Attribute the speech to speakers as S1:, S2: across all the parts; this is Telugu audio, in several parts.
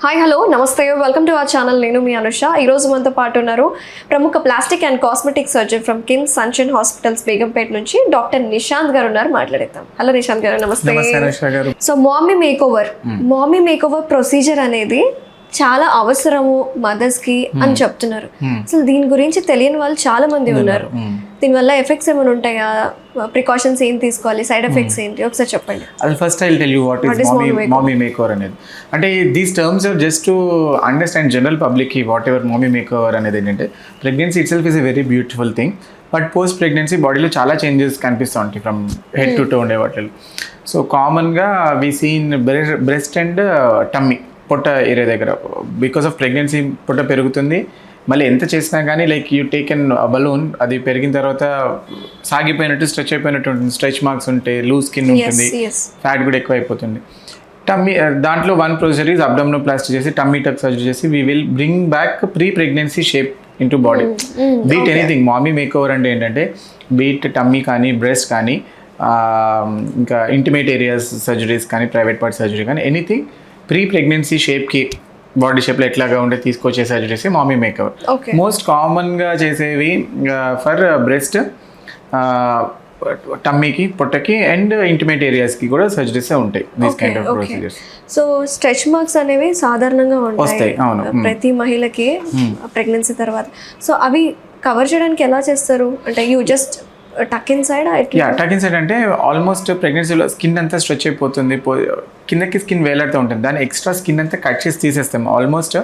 S1: హాయ్ హలో నమస్తే వెల్కమ్ టు అవర్ ఛానల్. నేను మీ అనుష. ఈరోజు మనతో పాటు ఉన్నారు ప్రముఖ plastic and cosmetic surgeon from KIMS sunshine hospitals Begumpet నుంచి డాక్టర్ నిశాంత్ గారు ఉన్నారు. మాట్లాడేద్దాం. హలో నిశాంత్ గారు, నమస్తే. సో మామీ మేకోవర్ ప్రొసీజర్ అనేది చాలా అవసరము మదర్స్ కి అని చెప్తున్నారు. అసలు దీని గురించి తెలియని వాళ్ళు చాలా మంది ఉన్నారు. దీనివల్ల ఎఫెక్ట్స్ ఏమైనా ఉంటాయా, ప్రికాషన్స్ ఏం తీసుకోవాలి, సైడ్ ఎఫెక్ట్స్ ఏంటి, ఒకసారి చెప్పండి.
S2: First I will tell you what is mommy makeover అనేది. అంటే these terms are just to understand general public కి వాట్ ఎవర్ మామీ మేకోవర్ అనేది ఏంటంటే, pregnancy itself is a very beautiful thing. But post pregnancy బాడీలో చాలా చేంజెస్ కనిపిస్తూ ఉంటాయి ఫ్రమ్ హెడ్ టు టో ఉండే వాటిలో. సో కామన్గా we seen breast and tummy, పొట్ట ఏరియా దగ్గర. బికాస్ ఆఫ్ ప్రెగ్నెన్సీ పొట్ట పెరుగుతుంది. మళ్ళీ ఎంత చేసినా కానీ లైక్ యూ టేకెన్ బలూన్, అది పెరిగిన తర్వాత సాగిపోయినట్టు స్ట్రెచ్ అయిపోయినట్టు ఉంటుంది. స్ట్రెచ్ మార్క్స్ ఉంటాయి, లూజ్ స్కిన్ ఉంటుంది, ఫ్యాట్ కూడా ఎక్కువ అయిపోతుంది. టమ్మీ దాంట్లో వన్ ప్రొసీజర్ ఈజ్ అబ్డామినోప్లాస్టీ చేసి టమ్మీ టక్ సర్జరీ చేసి we will bring back pre pregnancy shape into body. Be it anything mommy makeover అంటే ఏంటంటే, బీట్ టమ్మీ కానీ బ్రెస్ట్ కానీ ఇంకా ఇంటిమేట్ ఏరియాస్ సర్జరీస్ కానీ ప్రైవేట్ పార్ట్ సర్జరీ కానీ ఎనీథింగ్ ప్రీ ప్రెగ్నెన్సీ షేప్కి బాడీ షేప్లో ఎట్లాగా ఉంటే తీసుకొచ్చే సర్జరీస్ మామీ మేకవర్. మోస్ట్ కామన్గా చేసేవి ఫర్ బ్రెస్ట్, టమ్మీకి, పొట్టకి అండ్ ఇంటిమేట్ ఏరియాస్కి కూడా సర్జరీస్ ఉంటాయి. These kind of procedures.
S1: So stretch marks అనేవి సాధారణంగా ఉంటాయి ప్రతి మహిళకి ప్రెగ్నెన్సీ తర్వాత. సో అవి కవర్ చేయడానికి ఎలా చేస్తారు? అంటే you just tuck in side
S2: అంటే ఆల్మోస్ట్ ప్రెగ్నెన్సీలో స్కిన్ అంతా స్ట్రెచ్ అయిపోతుంది, కిందకి స్కిన్ వేలాడుతూ ఉంటుంది. దాని ఎక్స్ట్రా స్కిన్ అంతా కట్ చేసి తీసేస్తాం. ఆల్మోస్ట్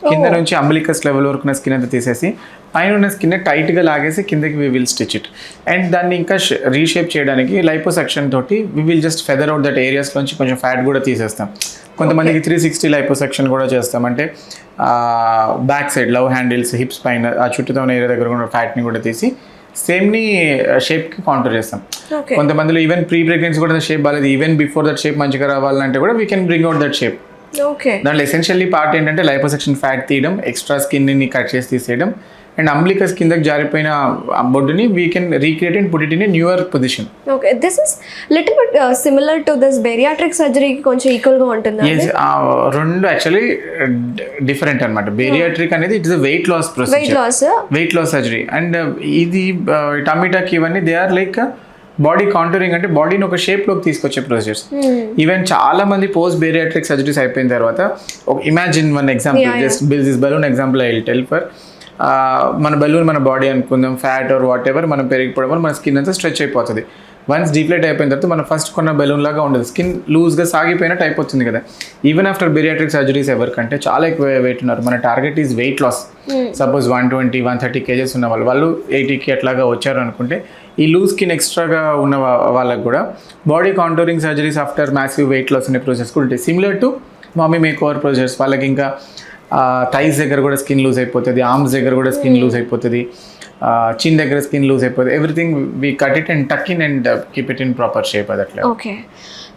S2: కింద నుంచి అంబలికస్ లెవెల్ వరకు ఉన్న స్కిన్ అంతా తీసేసి పైన ఉన్న స్కిన్ టైట్గా లాగేసి కిందకి we will stitch it. And దాన్ని ఇంకా రీషేప్ చేయడానికి లైపోసెక్షన్ తోటి we will just feather out that ఏరియాస్లోంచి కొంచెం ఫ్యాట్ కూడా తీసేస్తాం. కొంతమందికి 360 లైపోసెక్షన్ కూడా చేస్తాం. అంటే back side love handles, hips పైన ఆ చుట్టూతో ఉన్న ఏరియా దగ్గర కూడా ఫ్యాట్ని కూడా తీసి సేమ్ని షేప్కి కాంటర్ చేస్తాం. కొంతమందిలో ఈవెన్ ప్రీ ప్రెగ్నెన్సీ కూడా షేప్ బాగాలేదు, ఈవెన్ బిఫోర్ దట్ షేప్ మంచిగా రావాలంటే కూడా we can bring out that shape. దాంట్లో ఎసెన్షియల్లీ పార్ట్ ఏంటంటే లైపోసెక్షన్ ఫ్యాట్ తీయడం, ఎక్స్ట్రా స్కిన్ని కట్ చేసి తీసేయడం అండ్ అంబ్లికస్ కిందకి జారిపోయిన బొడ్డుని we can recreate and put it in a newer position.
S1: Okay, this is little bit similar to this bariatric సర్జరీకి కొంచెం ఈక్వల్గా ఉంటుంది.
S2: రెండు యాక్చువల్లీ డిఫరెంట్ అనమాట. బేరియాట్రిక్ అనేది it is a weight loss procedure, weight loss surgery. And ఇది టమీటాక్ ఇవన్నీ they are like body contouring, అంటే బాడీని ఒక షేప్లోకి తీసుకొచ్చే ప్రొసీజర్స్. ఈవెన్ చాలా మంది పోస్ట్ బేరియాట్రిక్ సర్జరీస్ అయిపోయిన తర్వాత imagine one example, just this balloon example I will tell for. మన బలూన్ మన బాడీ అనుకుందాం, ఫ్యాట్ ఆర్ వాట్ ఎవర్ మనం పెరిగిపోవడం వల్ల మన స్కిన్ అంతా స్ట్రెచ్ అయిపోతుంది. వన్స్ డీప్లైట్ అయిపోయిన తర్వాత మనం ఫస్ట్ కొన్న బలూన్ లాగా ఉండదు, స్కిన్ లూజ్గా సాగిపోయినట్టు అయిపోతుంది కదా. ఈవెన్ ఆఫ్టర్ బేరియాట్రిక్ సర్జరీస్ ఎవరికంటే చాలా ఎక్కువ వెయిట్ ఉన్నారు, మన target is weight loss. Suppose 120-130 kgs ఉన్న వాళ్ళు 80కి అట్లాగా వచ్చారు అనుకుంటే, ఈ లూజ్ స్కిన్ ఎక్స్ట్రాగా ఉన్న వాళ్ళకి కూడా body contouring surgeries after massive weight loss అనే ప్రాసెస్ కూడా ఉంటాయి. Similar to mommy makeover procedures. వాళ్ళకి ఇంకా థైస్ దగ్గర కూడా స్కిన్ లూజ్ అయిపోతుంది, ఆర్మ్స్ దగ్గర కూడా స్కిన్ లూజ్ అయిపోతుంది, చిన్ దగ్గర స్కిన్ లూజ్ అయిపోతుంది. Everything we cut it and tuck in and keep it in proper shape. అది అట్లా.
S1: ఓకే,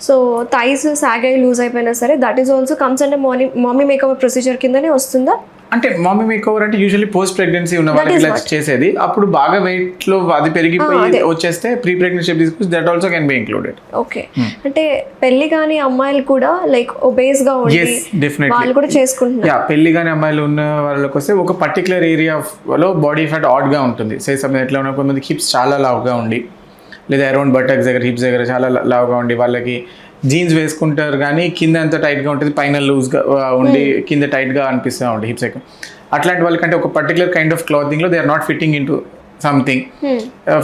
S1: సో థైస్ సాగ్ అయి లూజ్ అయిపోయినా సరే దట్ ఈస్ ఆల్సో కమ్స్ అంటే మామీ మేకోవర్ ప్రొసీజర్ కిందనే వస్తుందా?
S2: అంటే మామీ మేకోవర్ అంటే యూజువల్లీ పోస్ట్ ప్రెగ్నెన్సీ ఉన్న వాళ్ళకి ఇలా చేసేది. అప్పుడు బాగా వెయిట్ లో అది పెరిగిపోయి వచ్చేస్తే ప్రీ ప్రెగ్నెన్సీ షేప్ తీసుకొచ్చి that also can be included.
S1: Okay, అంటే పెళ్లి కాని అమ్మాయిలు కూడా లైక్ ఒబేస్ గా ఉండి వాళ్ళు కూడా చేసుకుంటున్నారు.
S2: పెళ్లి కాని అమ్మాయిలు ఉన్న వాళ్ళకి వస్తే ఒక పర్టికులర్ ఏరియా లో బాడీ ఫ్యాట్ ఆడ్ గా ఉంటుంది. సే సమ్ ఎట్లా ఉన్న కొంతమంది హిప్స్ చాలా లావుగా ఉండి, లేదా అరౌండ్ బటక్స్ దగ్గర హిప్స్ దగ్గర చాలా లావుగా ఉండి, వాళ్ళకి జీన్స్ వేసుకుంటారు కానీ కింద అంతా టైట్గా ఉంటుంది, పైన లూజ్గా ఉండి కింద టైట్గా అనిపిస్తూ ఉంటుంది హిప్స్ ఎక్కువ. అట్లాంటి వాళ్ళకంటే ఒక పర్టికులర్ కైండ్ ఆఫ్ క్లాతింగ్లో they are not fitting into something,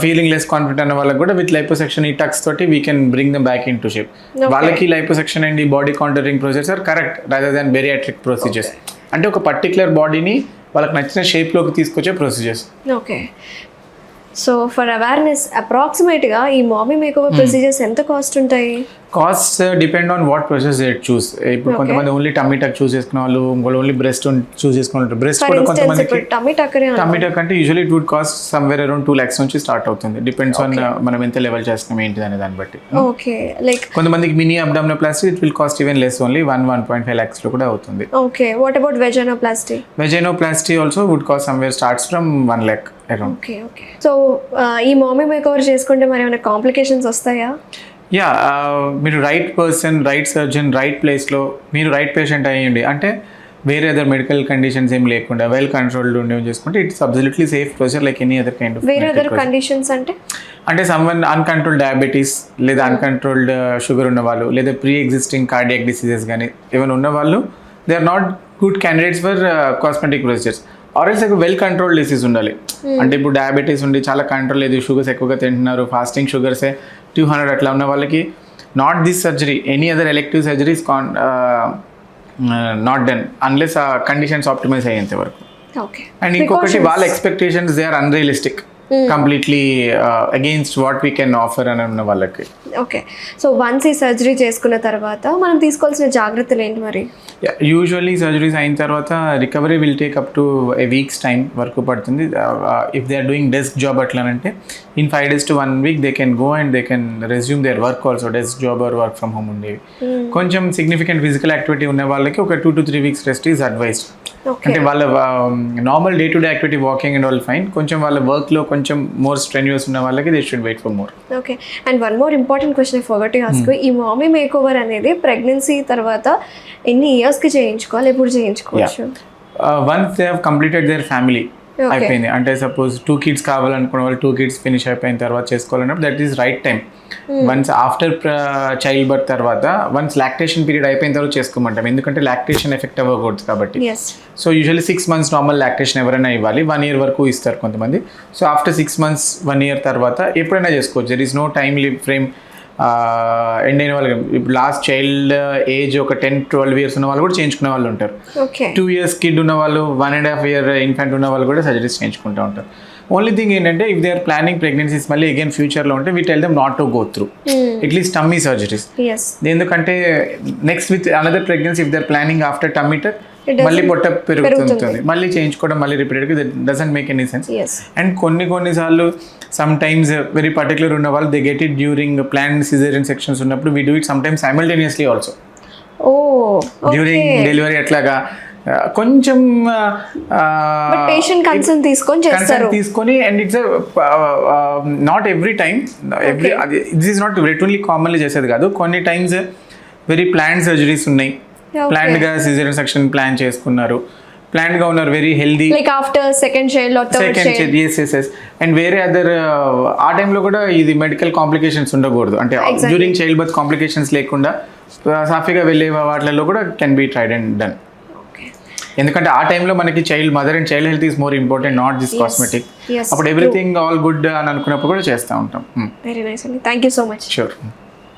S2: feeling less confident అన్న వాళ్ళకి కూడా విత్ లైపోసెక్షన్ ఈ టక్స్ తోటి we can bring them back into shape. వాళ్ళకి లైపోసెక్షన్ అండ్ ఈ body contouring procedures are correct rather than bariatric procedures. అంటే ఒక పర్టికులర్ బాడీని వాళ్ళకి నచ్చిన షేప్లోకి తీసుకొచ్చే procedures.
S1: Okay, so for awareness అప్రాక్సిమేట్గా ఈ మామీ మేకోవర్ ప్రొసీజర్స్ ఎంత కాస్ట్ ఉంటాయి?
S2: Cost depend on what process they choose. ఇప్పుడు కొంతమంది ఓన్లీ టమ్మీ టక్ చూస్ చేసుకున్న వాళ్ళు, ఇంకోటి ఓన్లీ బ్రెస్ట్ చూస్ చేసుకున్న వాళ్ళు. బ్రెస్ట్ కూడా కొంతమందికి టమ్మీ టక్ అంటే usually it would cost somewhere around 2 lakhs నుంచి స్టార్ట్ అవుతుంది. డిపెండ్స్ ఆన్ మనం ఎంత లెవెల్ చేస్తున్నాం ఏంటి అనే దాన్ని బట్టి.
S1: ఓకే, లైక్
S2: కొంతమందికి mini abdominoplasty it will cost even less, only 1.5 lakhs లో కూడా అవుతుంది.
S1: Okay, what about vaginoplasty?
S2: Vaginoplasty also would cost somewhere starts from 1 lakh around.
S1: Okay okay, so ఈ మామీ మేకోవర్ చేసుకుంటే మరి ఏమైనా కాంప్లికేషన్స్ వస్తాయా?
S2: మీరు right person, right surgeon, right ప్లేస్లో మీరు రైట్ పేషెంట్ అయ్యండి. అంటే వేరే అదర్ మెడికల్ కండిషన్స్ ఏం లేకుండా వెల్ కంట్రోల్డ్ ఉండేవి చేసుకుంటే it's absolutely safe procedure like any other kind of
S1: వేరే అదర్ కండిషన్స్ అంటే
S2: సమ్వన్ అన్కంట్రోల్డ్ డయాబెటీస్ లేదా అన్కంట్రోల్డ్ షుగర్ ఉన్న వాళ్ళు లేదా ప్రీ ఎగ్జిస్టింగ్ కార్డియాక్ డిసీజెస్ కానీ ఏమైనా ఉన్న వాళ్ళు they are not good candidates for cosmetic procedures. ఆర్ఎల్స్ వెల్ కంట్రోల్డ్ డిసీజ్ ఉండాలి. అంటే ఇప్పుడు డయాబెటీస్ ఉండి చాలా కంట్రోల్ లేదు, షుగర్స్ ఎక్కువగా తింటున్నారు, ఫాస్టింగ్ షుగర్సే 200 అట్లా ఉన్న వాళ్ళకి not this surgery, any other elective surgeries not done unless ఆ కండిషన్స్ ఆప్టిమైజ్ అయ్యేంత వరకు. అండ్ ఇంకొకటి వాళ్ళ expectations they are unrealistic, completely against what we can offer అని ఉన్న వాళ్ళకి.
S1: ఓకే, సో వన్స్ ఈ సర్జరీ చేసుకున్న తర్వాత మనం తీసుకోవాల్సిన జాగ్రత్తలు ఏంటి మరి?
S2: యూజువల్లీ సర్జరీస్ అయిన తర్వాత recovery will take up to a weeks time వరకు పడుతుంది. If they are doing desk job అట్లానంటే in 5 days to 1 week they can go and they can resume their work also, desk job or work from home ఉండేవి. కొంచెం సిగ్నిఫికెంట్ ఫిజికల్ యాక్టివిటీ ఉన్న వాళ్ళకి ఒక 2 to 3 weeks rest is advised. అంటే వాళ్ళ normal day to day activity walking and all fine, కొంచెం వాళ్ళ వర్క్లో కొంచెం మోర్ స్ట్రెన్యూస్ ఉన్న వాళ్ళకి they should wait for more.
S1: Okay, and one more important question I forgot to ask. ఈ మామీ మేక్ ఓవర్ అనేది ప్రెగ్నెన్సీ తర్వాత ఎన్ని ఇయర్స్కి చేయించుకోవాలి, ఎప్పుడు చేయించుకోవచ్చు?
S2: Once they have completed their family అయిపోయింది అంటే సపోజ్ 2 kids కావాలనుకున్న వాళ్ళు 2 kids ఫినిష్ అయిపోయిన తర్వాత చేసుకోవాలన్నప్పుడు that is right time. Once after child birth తర్వాత వన్స్ లాక్టేషన్ పీరియడ్ అయిపోయిన తర్వాత చేసుకోమంటాం, ఎందుకంటే లాక్టేషన్ ఎఫెక్ట్ అవ్వకూడదు కాబట్టి. So usually 6 months normal lactation ఎవరైనా ఇవ్వాలి, 1 year వరకు ఇస్తారు కొంతమంది. సో ఆఫ్టర్ 6 months 1 year తర్వాత ఎప్పుడైనా చేసుకోవచ్చు, there is no time frame. End అయిన వాళ్ళకి ఇప్పుడు లాస్ట్ చైల్డ్ ఏజ్ ఒక 10-12 years ఉన్న వాళ్ళు కూడా చేయించుకునే వాళ్ళు ఉంటారు. 2 years కిడ్ ఉన్న వాళ్ళు, 1.5 year ఇన్ఫెంట్ ఉన్న వాళ్ళు కూడా సర్జరీస్ చేయించుకుంటూ ఉంటారు. ఓన్లీ థింగ్ ఏంటంటే if they are planning pregnancies మళ్ళీ అగైన్ ఫ్యూచర్లో ఉంటే we tell them not to go through at least tummy surgeries. ఎందుకంటే next with another pregnancy if they are planning after tummy మళ్ళీ పొట్ట పెరుగుతుంది, మళ్ళీ చేయించుకోవడం మళ్ళీ రిపీటెడ్గా doesn't make any sense. And కొన్నిసార్లు సమ్ టైమ్స్ వెరీ పర్టికులర్ ఉన్న వాళ్ళు they get it during planned cesarean sections ఉన్నప్పుడు we do it sometimes simultaneously also during delivery. అట్లాగా కొంచెం
S1: పేషెంట్ కన్సర్న్
S2: తీసుకొని and it's not every time this is not only commonly చేసేది కాదు. కొన్ని టైమ్స్ వెరీ ప్లాన్డ్ సర్జరీస్ ఉన్నాయి, ప్లాన్డ్గా సిజేరియన్ సెక్షన్ ప్లాన్ చేసుకున్నారు, ప్లాన్డ్గా ఉన్నారు, very healthy
S1: like after second child.
S2: yes. And వేరే అదర్ ఆ టైంలో కూడా ఇది మెడికల్ కాంప్లికేషన్స్ ఉండకూడదు, అంటే డ్యూరింగ్ చైల్డ్ బర్త్ కాంప్లికేషన్స్ లేకుండా సాఫీగా వెళ్ళే వాటిల్లో కూడా can be tried and done. ఎందుకంటే ఆ టైంలో మనకి mother and child health is more important, not this cosmetic. అప్పుడు ఎవ్రీథింగ్ ఆల్ గుడ్ అని అనుకున్నప్పుడు కూడా చేస్తూ ఉంటాం.
S1: వెరీ నైస్ అండి, thank you so much.
S2: Sure.